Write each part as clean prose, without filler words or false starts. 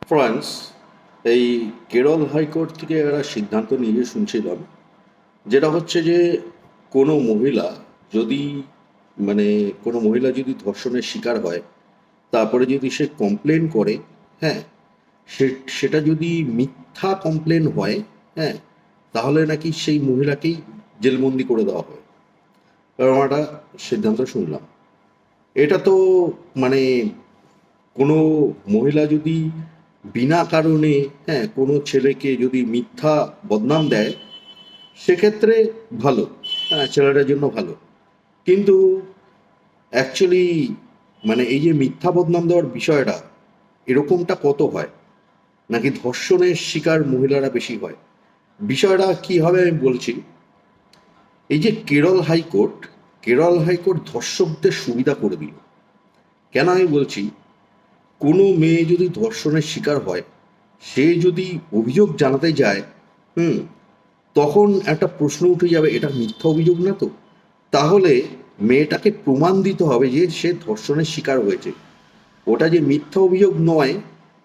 France এই Kerala high court থেকে একটা সিদ্ধান্ত নিয়ে শুনছিলাম, যেটা হচ্ছে যে কোনো মহিলা যদি মানে কোনো মহিলা যদি ধর্ষণের শিকার হয়, তারপরে যদি সে কমপ্লেন করে, হ্যাঁ, সেটা যদি মিথ্যা কমপ্লেন হয়, হ্যাঁ, তাহলে নাকি সেই মহিলাকেই জেলবন্দি করে দেওয়া হয়। এরকম একটা সিদ্ধান্ত শুনলাম। এটা তো মানে কোনো মহিলা যদি বিনা কারণে, হ্যাঁ, কোনো ছেলেকে যদি মিথ্যা বদনাম দেয়, সেক্ষেত্রে ভালো, হ্যাঁ, ছেলেটার জন্য ভালো। কিন্তু অ্যাকচুয়ালি এই যে মিথ্যা বদনাম দেওয়ার বিষয়টা, এরকমটা কত হয়? নাকি ধর্ষণের শিকার মহিলারা বেশি হয়? বিষয়টা কি হবে আমি বলছি। এই যে কেরল হাইকোর্ট ধর্ষকদের সুবিধা করে দিল। কেন আমি বলছি, কোনো মেয়ে যদি ধর্ষণের শিকার হয়, সে যদি অভিযোগ জানাতে যায়, হুম, তখন একটা প্রশ্ন উঠে যাবে, এটা মিথ্যা অভিযোগ না তো? তাহলে মেয়েটাকে প্রমাণ দিতে হবে যে সে ধর্ষণের শিকার হয়েছে। ওটা যে মিথ্যা অভিযোগ নয়,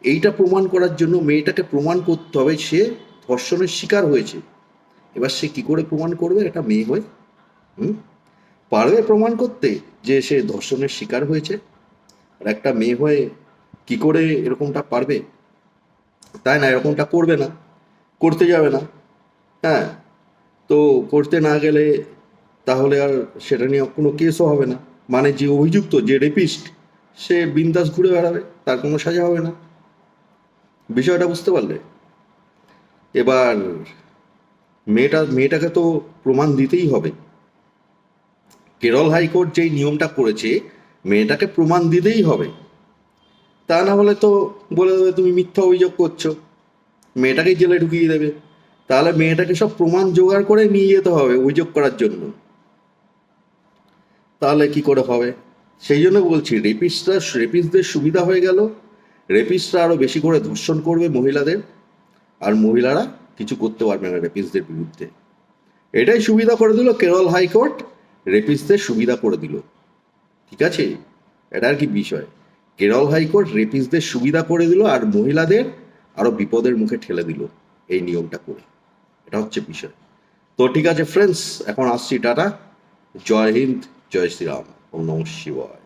এইটা প্রমাণ করার জন্য মেয়েটাকে প্রমাণ করতে হবে সে ধর্ষণের শিকার হয়েছে। এবার সে কি করে প্রমাণ করবে, একটা মেয়ে হয়ে? হুম, পারবে প্রমাণ করতে যে সে ধর্ষণের শিকার হয়েছে? আর একটা মেয়ে হয়ে কি করে এরকমটা পারবে? তাই না, এরকমটা করবে না, করতে যাবে না। হ্যাঁ, তো করতে না গেলে তাহলে আর সেটা নিয়ে কোনো কেসও হবে না। মানে যে অভিযুক্ত, যে রেপিস্ট, সে বিন্দাস ঘুরে বেড়াবে, তার কোনো সাজা হবে না। বিষয়টা বুঝতে পারলে? এবার মেয়েটাকে তো প্রমাণ দিতেই হবে। কেরল হাইকোর্ট যেই নিয়মটা করেছে, মেয়েটাকে প্রমাণ দিতেই হবে। তা না হলে তো বলে দেবে তুমি মিথ্যা অভিযোগ করছো, মেয়েটাকেই জেলে ঢুকিয়ে দেবে। তাহলে মেয়েটাকে সব প্রমাণ জোগাড় করে নিয়ে যেতে হবে অভিযোগ করার জন্য। তাহলে কি করে হবে? সেই জন্য বলছি, রেপিস্টদের সুবিধা হয়ে গেল। রেপিস্টরা আরো বেশি করে ধর্ষণ করবে মহিলাদের, আর মহিলারা কিছু করতে পারবে না রেপিস্টদের বিরুদ্ধে। এটাই সুবিধা করে দিল কেরল হাইকোর্ট, রেপিস্টদের সুবিধা করে দিল। ঠিক আছে, এটা আর কি বিষয়। কেরল হাইকোর্ট রেপিস্টদের সুবিধা করে দিল আর মহিলাদের আরো বিপদের মুখে ঠেলে দিল এই নিয়মটা করে। এটা হচ্ছে বিষয়। তো ঠিক আছে ফ্রেন্ডস, এখন আসছি, টাটা। জয় হিন্দ, জয় শ্রীরাম, ওম নমঃ শিবায়।